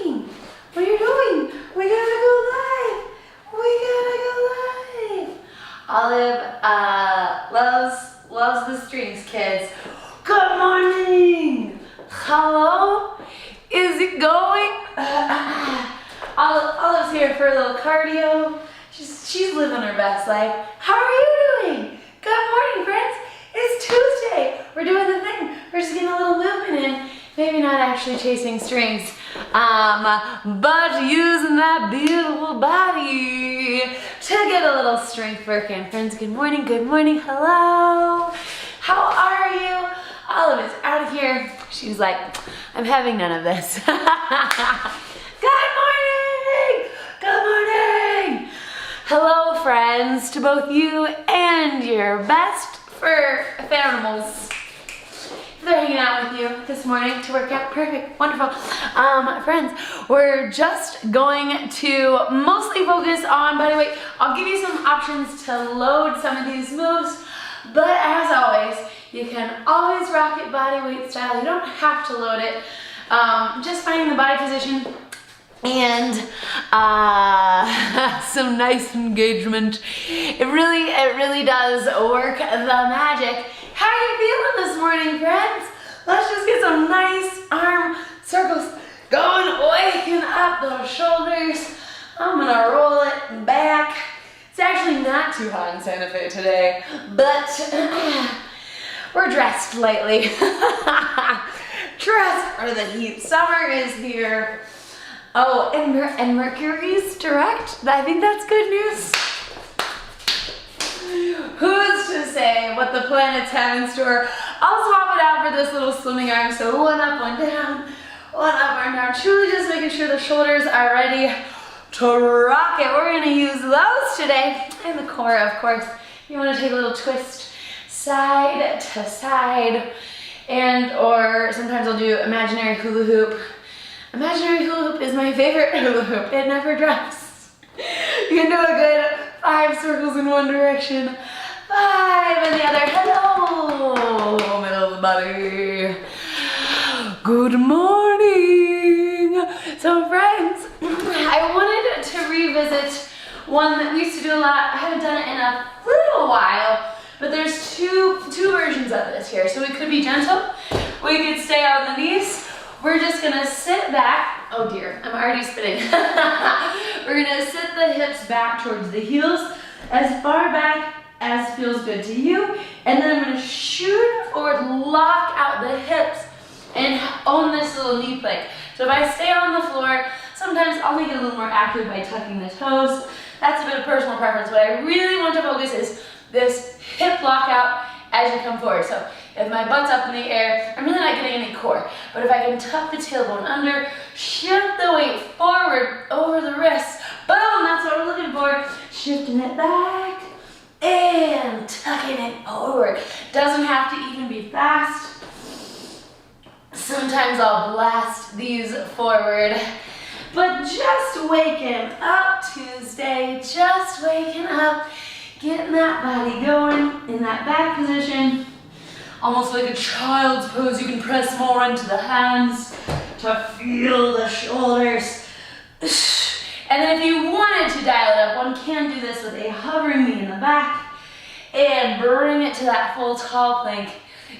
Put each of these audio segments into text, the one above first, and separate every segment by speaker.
Speaker 1: doing? What are you doing? We gotta go live. We gotta go live. Olive loves the strings, kids. Good morning. Hello. Is it going? Olive's here for a little cardio. She's living her best life. How are you doing? Good morning, friends. It's Tuesday. We're doing the thing. We're just getting a little movement in. Maybe not actually chasing strings, but using that beautiful body to get a little strength working. Friends, good morning, hello. How are you? Olive is out of here. She's like, I'm having none of this. Good morning. Hello, friends, to both you and your best fur animals. They're hanging out with you this morning to work out. Perfect, wonderful. Friends, we're just going to mostly focus on body weight. I'll give you some options to load some of these moves, but as always, you can always rock it body weight style. You don't have to load it. Just finding the body position and some nice engagement. It really does work the magic. How are you feeling this morning, friends? Let's just get some nice arm circles going, waking up those shoulders. I'm gonna roll it back. It's actually not too hot in Santa Fe today, but we're dressed lightly. Dressed for the heat. Summer is here. Oh, and Mercury's direct. I think that's good news. Who's to say what the planets have in store? I'll swap it out for this little swimming arm. So one up, one down, one up, one down. Truly just making sure the shoulders are ready to rock it. We're gonna use those today. And the core, of course. You wanna take a little twist side to side. And, or sometimes I'll do imaginary hula hoop. Imaginary hula hoop is my favorite hula hoop. It never drops. You can do a good 5 circles in one direction, 5 in the other. Hello, middle of the body. Good morning. So friends, I wanted to revisit one that we used to do a lot. I haven't done it in a little while, but there's two versions of this here. So we could be gentle. We could stay on the knees. We're just gonna sit back. Oh dear, I'm already spinning. We're gonna sit the hips back towards the heels, as far back as feels good to you. And then I'm gonna shoot forward, lock out the hips, and own this little knee plank. So if I stay on the floor, sometimes I'll make it a little more active by tucking the toes. That's a bit of personal preference. What I really want to focus is this hip lockout as you come forward. So if my butt's up in the air, I'm really not getting any core. But if I can tuck the tailbone under, shift the weight forward over the wrists, boom, that's what we're looking for. Shifting it back and tucking it forward. Doesn't have to even be fast. Sometimes I'll blast these forward. But just waking up Tuesday, just waking up, getting that body going in that back position. Almost like a child's pose. You can press more into the hands to feel the shoulders. And then if you wanted to dial it up, one can do this with a hovering knee in the back and bring it to that full tall plank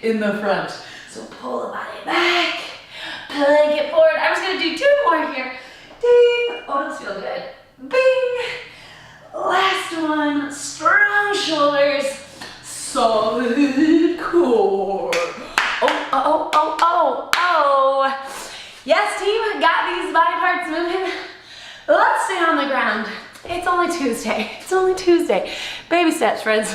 Speaker 1: in the front. So pull the body back, plank it forward. I'm just gonna do 2 more here. Ding, oh, those feel good. Bing, last one, strong shoulders. Solid core. Oh. Yes, team, got these body parts moving. Let's stay on the ground. It's only Tuesday. Baby steps, friends.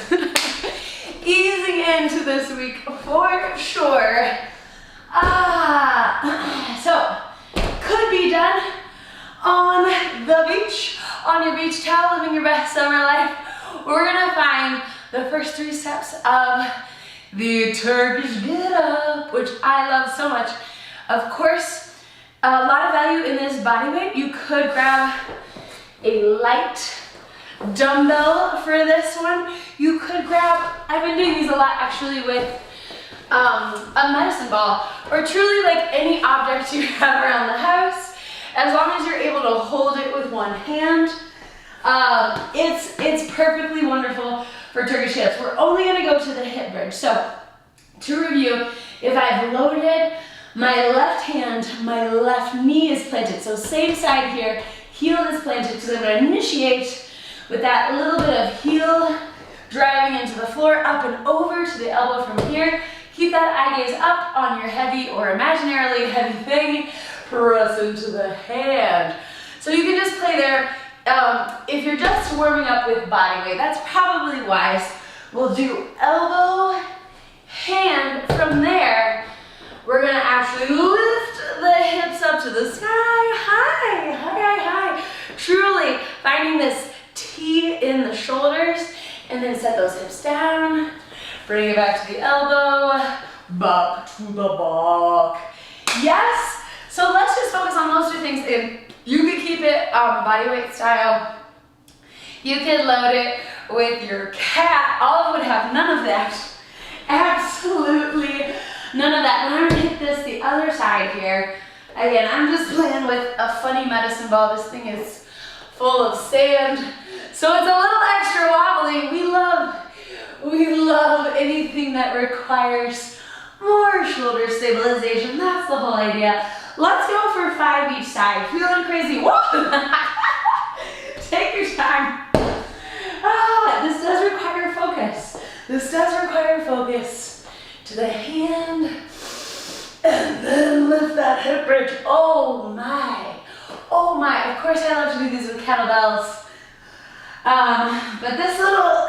Speaker 1: Easing into this week for sure. So, could be done on the beach, on your beach towel, living your best summer life. We're gonna find the first 3 steps of the Turkish Get Up, which I love so much. Of course, a lot of value in this body weight. You could grab a light dumbbell for this one. You could grab, I've been doing these a lot actually with a medicine ball, or truly like any object you have around the house. As long able to hold it with one hand. It's perfectly wonderful for Turkish Get Ups. We're only gonna go to the hip bridge. So to review, if I've loaded my left hand, my left knee is planted. So same side here, heel is planted. So I'm gonna initiate with that little bit of heel driving into the floor, up and over to the elbow from here. Keep that eye gaze up on your heavy or imaginarily heavy thing. Press into the hand. So you can just play there. If you're just warming up with body weight, that's probably wise. We'll do elbow, hand. From there, we're gonna actually lift the hips up to the sky, high, high, high. Truly finding this T in the shoulders, and then set those hips down. Bring it back to the elbow, back to the back. Yes, so let's just focus on those two things. You could keep it body weight style. You could load it with your cat. Olive would have none of that. Absolutely none of that. And I'm gonna hit this the other side here. Again, I'm just playing with a funny medicine ball. This thing is full of sand, so it's a little extra wobbly. We love anything that requires more shoulder stabilization. That's the whole idea. Let's go for 5 each side. Feeling crazy? Whoa! Take your time. This does require focus. This does require focus. To the hand, and then lift that hip bridge. Oh my. Oh my. Of course I love to do these with kettlebells. But this little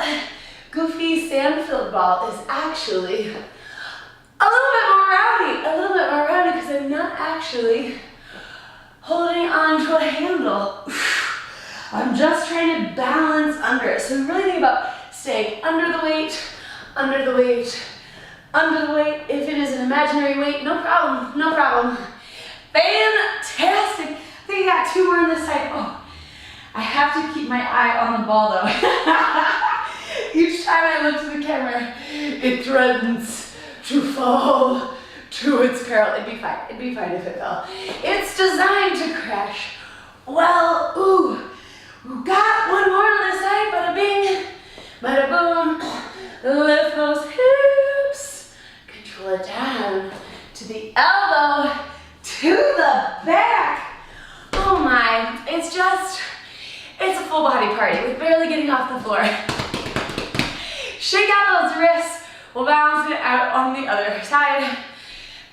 Speaker 1: goofy sand-filled ball is actually a little bit more rowdy because I'm not actually holding on to a handle. I'm just trying to balance under it. So really think about staying under the weight, under the weight, under the weight. If it is an imaginary weight, no problem, no problem. Fantastic. I think I got 2 more on this side. Oh, I have to keep my eye on the ball though. Each time I look to the camera, it threatens to fall to its peril. It'd be fine. It'd be fine if it fell. It's designed to crash. Well, ooh, we got 1 more on this side. Bada bing, bada boom. Lift those hips. Control it down to the elbow, to the back. Oh my, it's a full body party with barely getting off the floor. Shake out those wrists. We'll balance it out on the other side.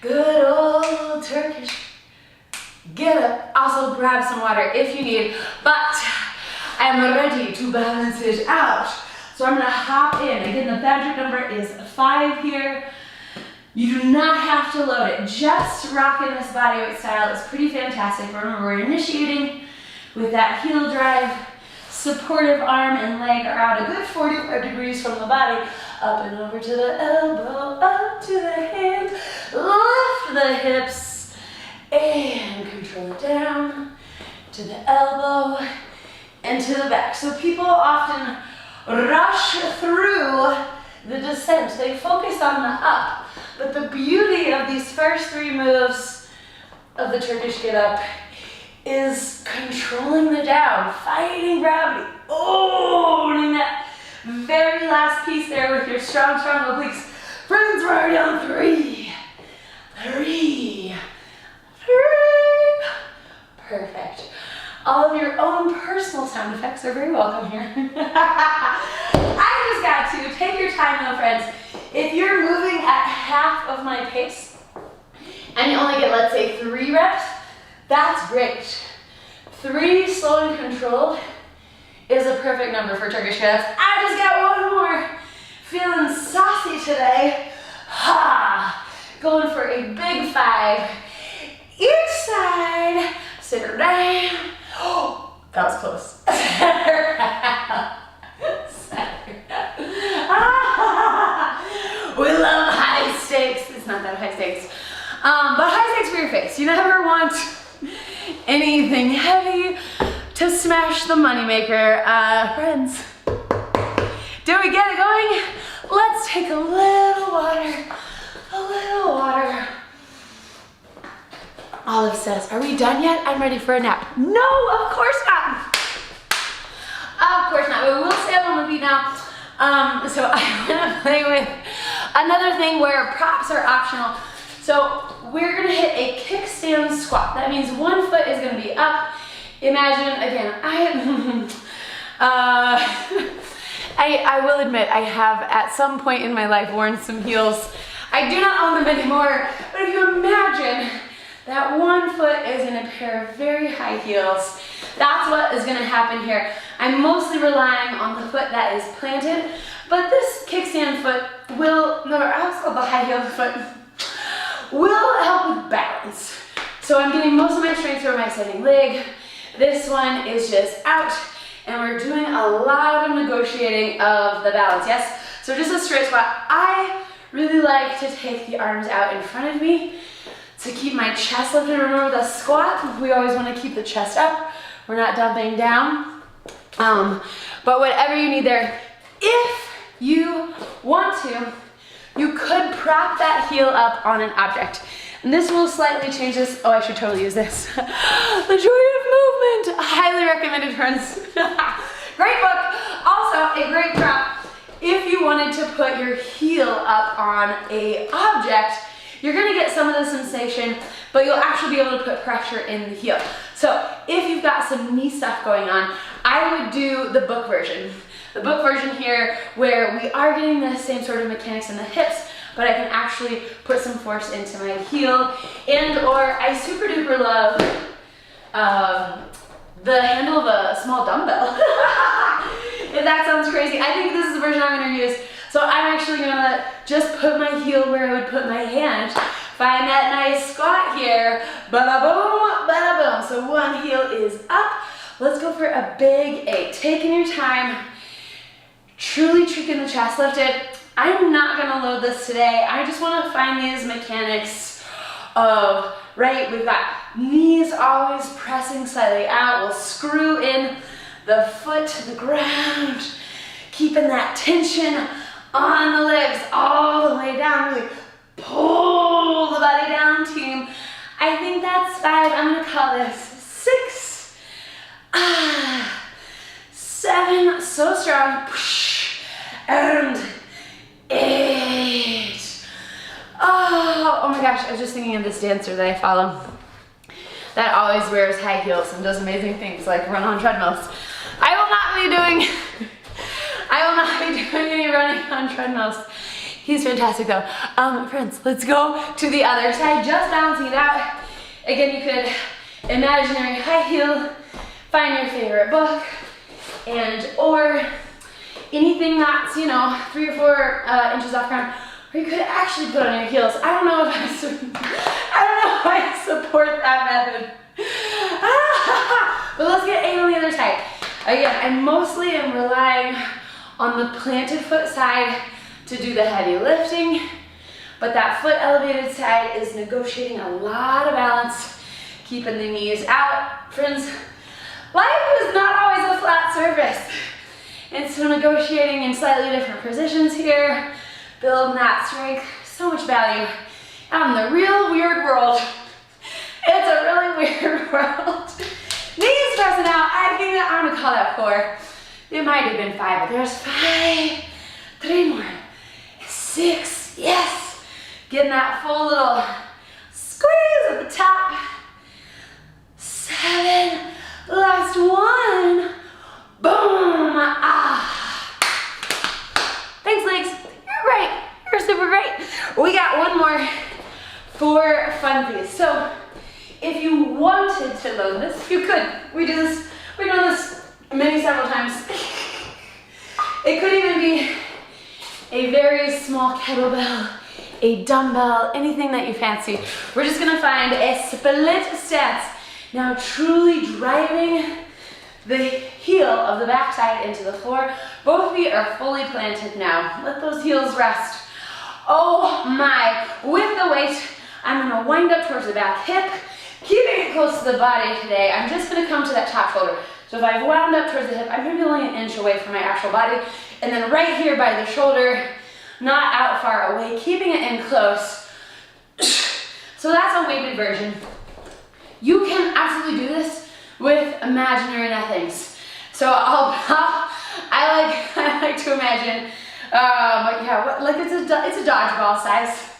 Speaker 1: Good old Turkish Get Up. Also grab some water if you need, but I'm ready to balance it out. So I'm gonna hop in. Again, the magic number is 5 here. You do not have to load it. Just rocking this bodyweight style is pretty fantastic. Remember, we're initiating with that heel drive. Supportive arm and leg are out a good 45 degrees from the body. Up and over to the elbow, up to the hand. Lift the hips and control it down to the elbow and to the back. So people often rush through the descent. They focus on the up. But the beauty of these first 3 moves of the Turkish Get Up is controlling the down, fighting gravity, owning that very last piece there with your strong obliques. Friends, we're already on 3, 3, 3. Perfect. All of your own personal sound effects are very welcome here. I just got to take your time though, friends. If you're moving at half of my pace and you only get, let's say, 3 reps, that's great. 3 slow and controlled is a perfect number for Turkish Get Ups. I just got 1 more. Feeling saucy today. Ha! Going for a big 5 each side. Sit her down. Oh, that was close. We love high stakes. It's not that high stakes. But high stakes for your face. You never want anything heavy to smash the moneymaker. Friends, do we get it going? Let's take a little water. A little water. Olive says, are we done yet? I'm ready for a nap. No, of course not. Of course not, but we will stay up on the feet now. So I want to play with another thing where props are optional. So we're gonna hit a kickstand squat. That means one foot is gonna be up. Imagine, again, I will admit I have at some point in my life worn some heels. I do not own them anymore, but if you imagine that one foot is in a pair of very high heels, that's what is gonna happen here. I'm mostly relying on the foot that is planted, but this kickstand foot will, no, also the high heel foot, will help with balance. So I'm getting most of my strength through my standing leg. This one is just out, and we're doing a lot of negotiating of the balance, yes? So just a straight squat. I really like to take the arms out in front of me to keep my chest lifted. Remember the squat, we always want to keep the chest up. We're not dumping down. But whatever you need there, if you want to, you could prop that heel up on an object. And this will slightly change this. Oh, I should totally use this. The Joy of Movement. Highly recommended, friends. Great book. Also, a great prop. If you wanted to put your heel up on a object, you're gonna get some of the sensation, but you'll actually be able to put pressure in the heel. So if you've got some knee stuff going on, I would do the book version. The book version here, where we are getting the same sort of mechanics in the hips, but I can actually put some force into my heel. And or I super duper love the handle of a small dumbbell. If that sounds crazy, I think this is the version I'm gonna use. So I'm actually gonna just put my heel where I would put my hand. Find that nice squat here. Bada boom, bada boom. So one heel is up. Let's go for a big 8. Taking your time, truly keeping the chest lifted. I'm not gonna load this today. I just wanna find these mechanics of, right, we've got knees always pressing slightly out. We'll screw in the foot to the ground, keeping that tension on the legs all the way down. Really pull the body down, team. I think that's 5. I'm gonna call this 6. 7, so strong. And 8. Oh my gosh, I was just thinking of this dancer that I follow that always wears high heels and does amazing things like run on treadmills. I will not be doing any running on treadmills. He's fantastic though. Friends, let's go to the other side, just balancing it out. Again, you could imaginary high heel, find your favorite book, and or anything that's, you know, 3 or 4 inches off ground, or you could actually put on your heels. I don't know if I support that method. But let's get 8 on the other side. Again, I mostly am relying on the planted foot side to do the heavy lifting, but that foot elevated side is negotiating a lot of balance, keeping the knees out. Friends, life is not always a flat surface. And so negotiating in slightly different positions here, building that strength, so much value out in the real weird world. It's a really weird world. Knees pressing out. I think that I'm gonna call that 4. It might have been 5, but there's 5. 3 more. 6, yes. Getting that full little squeeze at the top. 7, last one. Boom, Thanks, legs. You're right. You're super great. We got one more for funsies. So if you wanted to load this, you could. We've done this several times. It could even be a very small kettlebell, a dumbbell, anything that you fancy. We're just gonna find a split stance. Now truly driving the heel of the backside into the floor. Both feet are fully planted now. Let those heels rest. Oh my, with the weight, I'm gonna wind up towards the back hip, keeping it close to the body today. I'm just gonna come to that top shoulder. So if I've wound up towards the hip, I'm gonna be only an inch away from my actual body. And then right here by the shoulder, not out far away, keeping it in close. So that's a weighted version. You can absolutely do this with imaginary nothings. So I like to imagine, yeah, like it's a dodgeball size.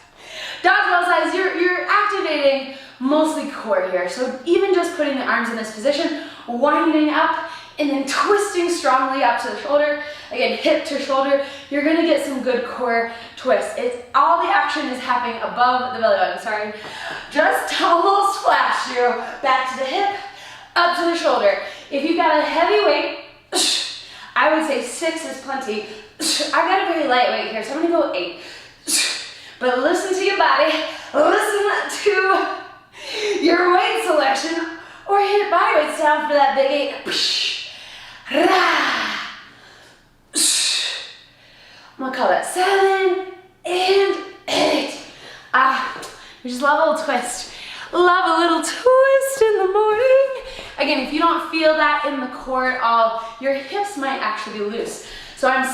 Speaker 1: Dodgeball size, you're activating mostly core here. So even just putting the arms in this position, winding up, and then twisting strongly up to the shoulder. Again, hip to shoulder. You're gonna get some good core twists. It's all the action is happening above the belly button. Sorry, just a little splash here. Back to the hip, up to the shoulder. If you've got a heavy weight, I would say 6 is plenty. I've got a very lightweight here, so I'm gonna go 8. But listen to your body, listen to your weight selection, or hit body weights down for that big 8. I'm gonna call that 7 and 8. We just love a little twist. Love a little twist in the morning. Again, if you don't feel that in the core at all, your hips might actually be loose. So I'm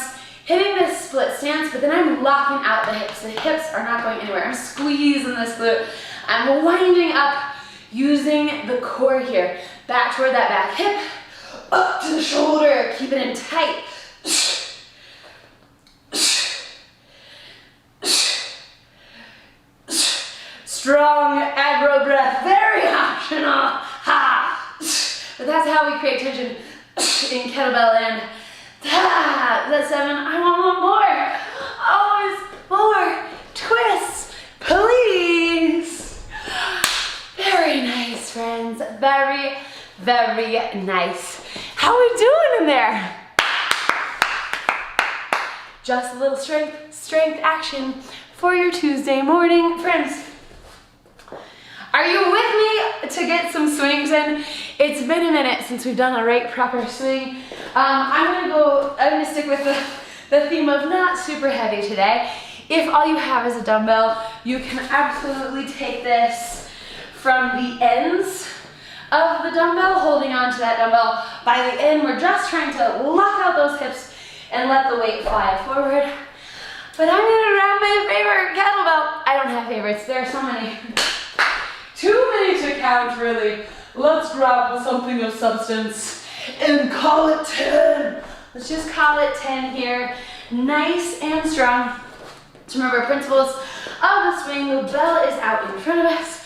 Speaker 1: hitting this split stance, but then I'm locking out the hips. The hips are not going anywhere. I'm squeezing this glute. I'm winding up using the core here. Back toward that back hip, up to the shoulder. Keep it in tight. Strong aggro breath, very optional. Ha! But that's how we create tension in kettlebell land. That's 7. I want more. Always more twists, please. Very nice, friends. Very, very nice. How we doing in there? Just a little strength action for your Tuesday morning, friends. Are you with me to get some swings in? It's been a minute since we've done a right proper swing. I'm gonna stick with the theme of not super heavy today. If all you have is a dumbbell, you can absolutely take this from the ends of the dumbbell, holding on to that dumbbell. By the end, we're just trying to lock out those hips and let the weight fly forward. But I'm gonna grab my favorite kettlebell. I don't have favorites, there are so many. Too many to count, really. Let's grab something of substance and call it 10. Let's just call it 10 here. Nice and strong. So remember, principles of the swing, the bell is out in front of us.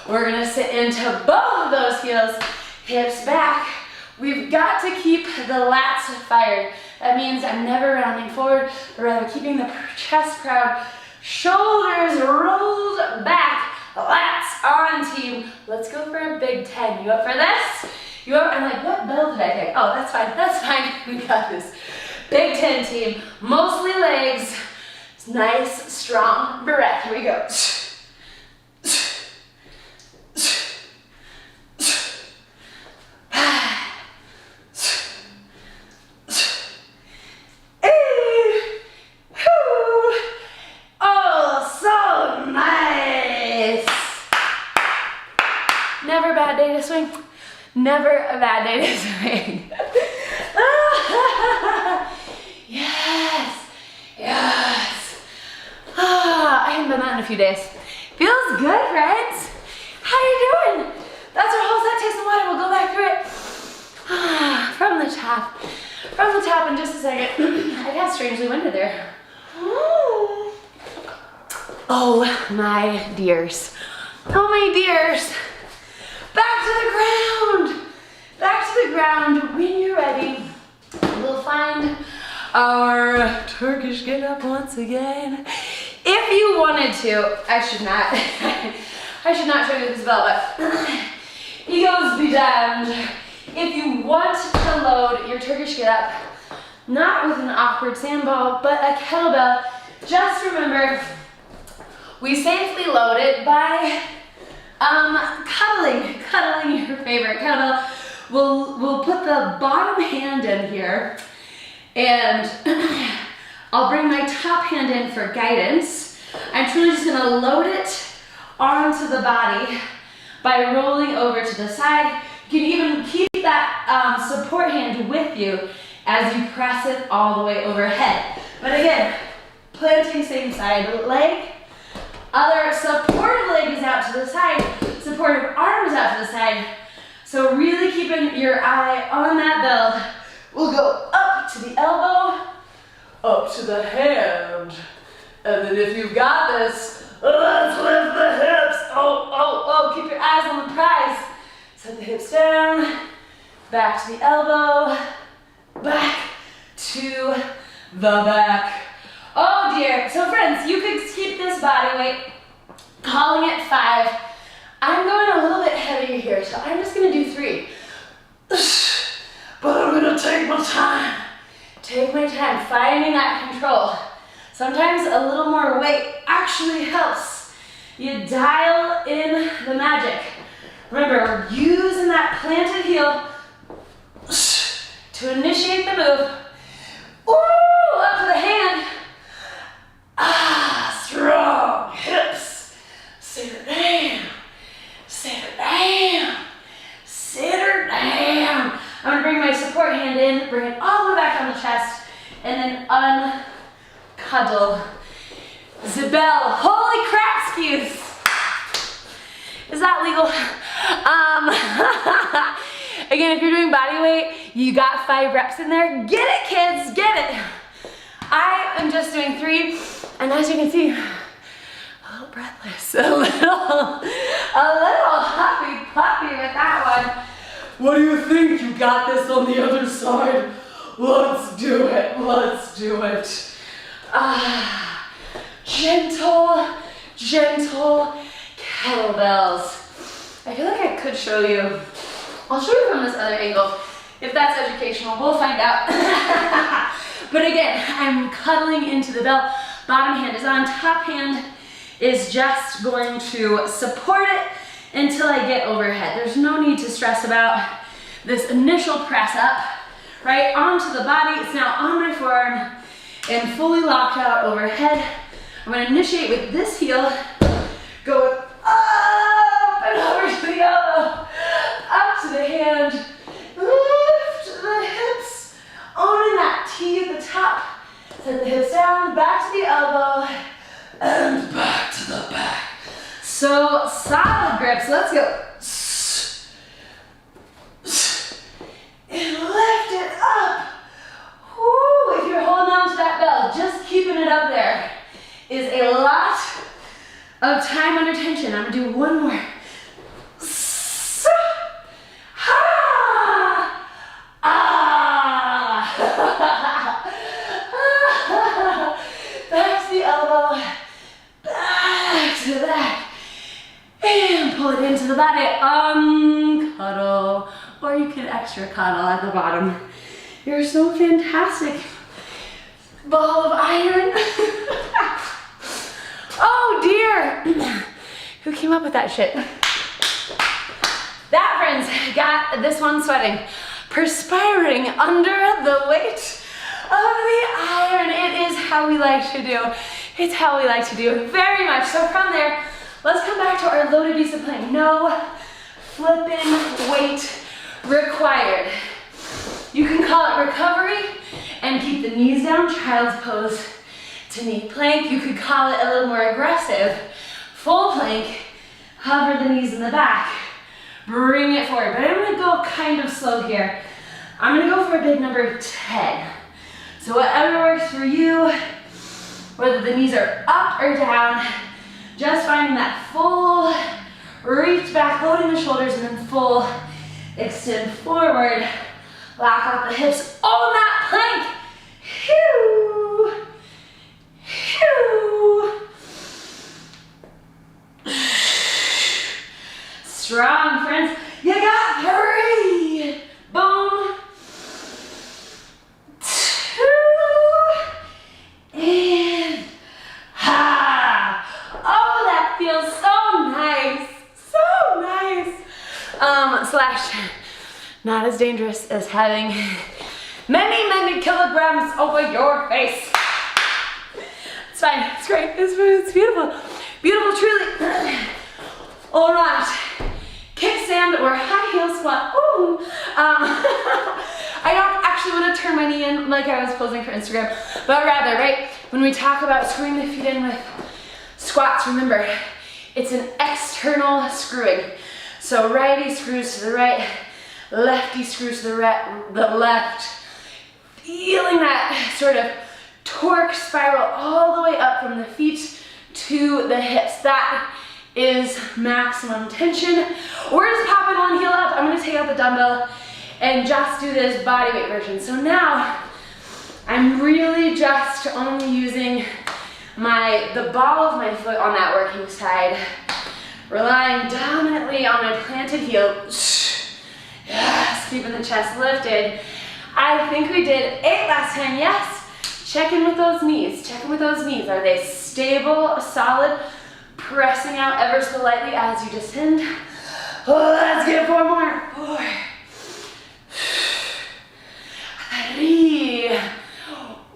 Speaker 1: We're gonna sit into both of those heels, hips back. We've got to keep the lats fired. That means I'm never rounding forward, but rather keeping the chest proud, shoulders rolled back. Lats on, team. Let's go for a big 10. You up for this? You up? I'm like, what bell did I take? Oh, that's fine. That's fine. We got this. Big 10, team. Mostly legs. Nice, strong breath. Here we go. Never a bad day to swing. Never a bad day to swing. Yes. Yes. I haven't done that in a few days. Feels good, friends. How you doing? That's our whole set. Take some water. We'll go back through it. From the top. From the top in just a second. I got strangely winded there. Oh, my dears. Oh, my dears. Back to the ground. Back to the ground. When you're ready, we'll find our Turkish Get Up once again. If you wanted to, I should not show you this bell, but egos be damned. If you want to load your Turkish Get Up, not with an awkward sandball, but a kettlebell, just remember, we safely load it by cuddling your favorite kettlebell. We'll put the bottom hand in here, and I'll bring my top hand in for guidance. I'm truly just gonna load it onto the body by rolling over to the side. You can even keep that support hand with you as you press it all the way overhead. But again, planting same side leg, other supportive leg is out to the side. Supportive supportive arms out to the side. So really keeping your eye on that bell. We'll go up to the elbow, up to the hand. And then if you've got this, let's lift the hips. Oh, keep your eyes on the prize. Set the hips down, back to the elbow, back to the back. Oh dear. So friends, you could keep this body weight, calling it 5. I'm going a little bit heavier here, so I'm just gonna do 3. But I'm gonna take my time. Take my time, finding that control. Sometimes a little more weight actually helps. You dial in the magic. Remember, we're using that planted heel to initiate the move. Ooh, up to the hand. Strong hips. Sit her down. Sit her down. Sit her down. I'm gonna bring my support hand in, bring it all the way back on the chest, and then uncuddle the bell. Holy crap, skis. Is that legal? Again, if you're doing body weight, you got 5 reps in there. Get it, kids, get it. I am just doing 3, and as you can see, a little breathless, a little huffy puffy with that one. What do you think? You got this on the other side. Let's do it, let's do it. Gentle kettlebells. I feel like I could show you. I'll show you from this other angle. If that's educational, we'll find out. But again, I'm cuddling into the bell. Bottom hand is on, top hand is just going to support it until I get overhead. There's no need to stress about this initial press up, right? Onto the body. It's now on my forearm and fully locked out overhead. I'm gonna initiate with this heel, go up and over to the elbow, up to the hand, lift the hips, owning that T at the top. Set the hips down, back to the elbow, and back to the back. So solid grips, let's go. And lift it up. Woo, if you're holding on to that bell, just keeping it up there is a lot of time under tension. I'm gonna do one more. Back to the elbow, back to the back, and pull it into the body. Cuddle, or you can extra cuddle at the bottom. You're so fantastic. Ball of iron. Oh dear. Who came up with that shit? That, friends, got this one sweating. Perspiring under the weight of the iron. It is how we like to do. It's how we like to do. Very much. So from there, let's come back to our loaded piece of plank. No flipping weight required. You can call it recovery and keep the knees down, child's pose to knee plank. You could call it a little more aggressive, full plank, hover the knees in the back, bring it forward. But I'm gonna go kind of slow here. I'm gonna go for a big number 10. So whatever works for you, whether the knees are up or down, just finding that full reach back, loading the shoulders, and then full extend forward. Lock out the hips on that plank. Hew. Hew. Strong, friends. You got 3. Boom. 2. And ha. Oh, that feels so nice. So nice. Slash not as dangerous as having many kilograms over your face. It's fine, it's great, it's beautiful. Beautiful, truly. All right, kickstand or high heel squat. Ooh. I don't actually want to turn my knee in like I was posing for Instagram, but rather, right, when we talk about screwing the feet in with squats, remember, it's an external screwing. So righty screws to the right, lefty screws to the left. Feeling that sort of torque spiral all the way up from the feet to the hips. That is maximum tension. We're just popping one heel up. I'm gonna take out the dumbbell and just do this body weight version. So now I'm really just only using the ball of my foot on that working side, relying dominantly on my planted heel. Yes, keeping the chest lifted. I think we did 8 last time, yes. Check in with those knees, check in with those knees. Are they stable, solid, pressing out ever so lightly as you descend? Oh, let's get 4 more. 4, 3,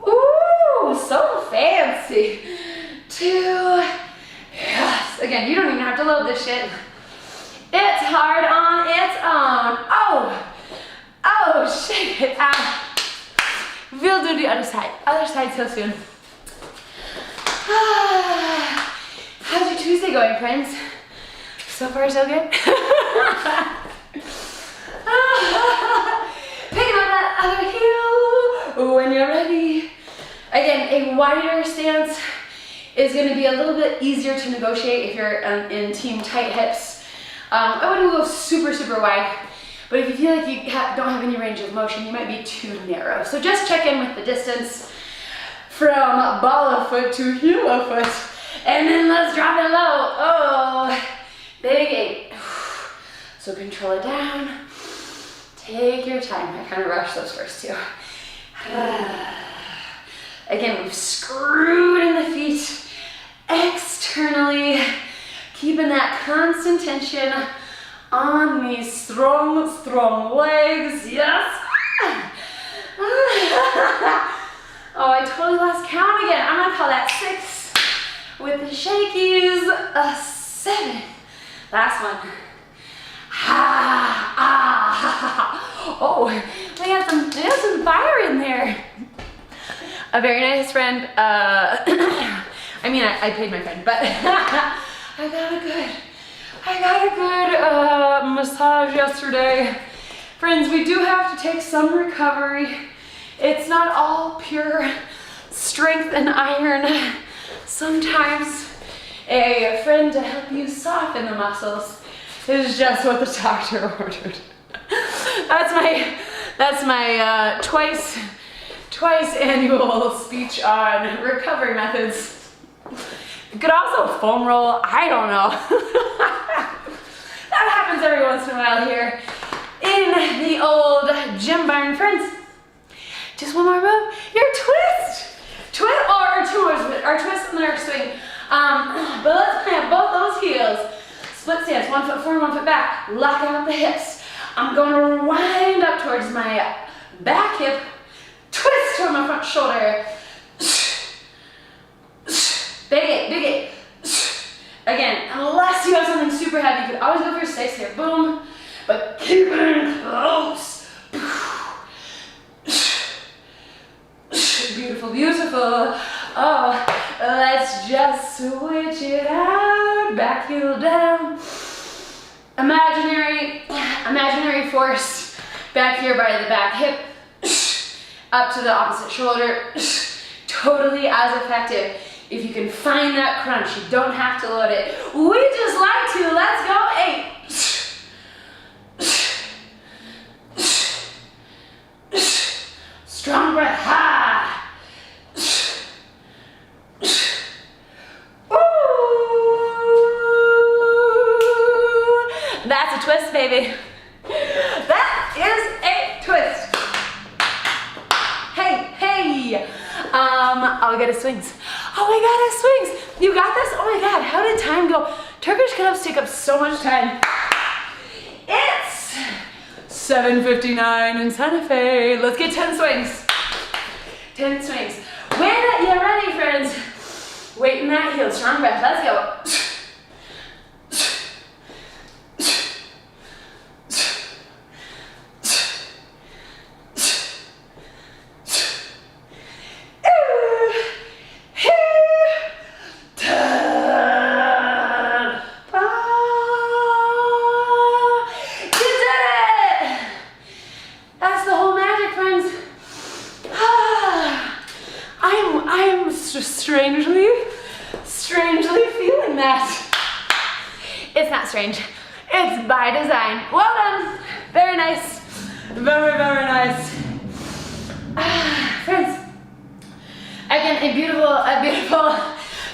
Speaker 1: ooh, so fancy. 2, yes. Again, you don't even have to load this shit. It's hard on its own. Oh, shake it out. We'll do the other side so soon. How's your Tuesday going, friends? So far, so good? Picking up that other heel when you're ready. Again, a wider stance is going to be a little bit easier to negotiate if you're in team tight hips. I wouldn't go super, super wide, but if you feel like you don't have any range of motion, you might be too narrow. So just check in with the distance from ball of foot to heel of foot, and then let's drop it low. Oh, big 8. So control it down. Take your time. I kind of rushed those first two. Again, we've screwed in the feet externally, keeping that constant tension on these strong, strong legs. Yes. Oh, I totally lost count again. I'm gonna call that 6 with the shakies. 7. Last one. Oh, we got some fire in there. A very nice friend, I mean, I paid my friend, but I got a good massage yesterday. Friends, we do have to take some recovery. It's not all pure strength and iron. Sometimes a friend to help you soften the muscles is just what the doctor ordered. That's my twice annual speech on recovery methods. You could also foam roll, I don't know. That happens every once in a while here in the old gym barn. Friends, just one more move. Your twist or twist and our swing. But let's plant both those heels. Split stance, 1 foot forward, 1 foot back. Lock out the hips. I'm going to wind up towards my back hip. Twist toward my front shoulder. Big eight. Again, unless you have something super heavy, you could always go for 6 here. Boom. But keep it in close. Beautiful, beautiful. Oh, let's just switch it out. Back heel down. Imaginary force back here by the back hip. Up to the opposite shoulder. Totally as effective. If you can find that crunch, you don't have to load it. We just like to. Let's go. 8. Strong breath. Ha. Ooh. That's a twist, baby. That is a twist. Hey. I'll get a swings. Oh my god, a swings. You got this? Oh my god, how did time go? Turkish Get Ups take up so much time. It's 7:59 in Santa Fe. Let's get 10 swings. 10 swings. When you're ready, friends, weight in that heel, strong breath. Let's go. just strangely feeling that. It's not strange. It's by design. Well done. Very nice. Very, very nice. Friends, again, a beautiful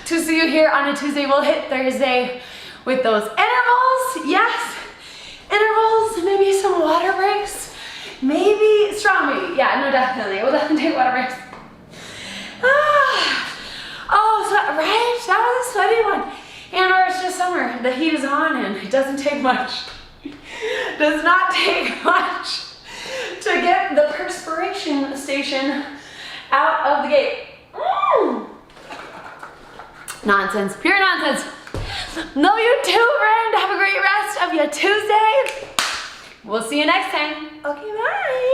Speaker 1: to see you here on a Tuesday. We'll hit Thursday with those intervals. Yes, intervals, maybe some water breaks, maybe strong maybe. Yeah, no, definitely. We'll definitely take water breaks. Oh, so, right? That was a sweaty one. And or it's just summer. The heat is on and it doesn't take much. Does not take much to get the perspiration station out of the gate. Nonsense, pure nonsense. No, you too, friend. Have a great rest of your Tuesday. We'll see you next time. Okay, bye.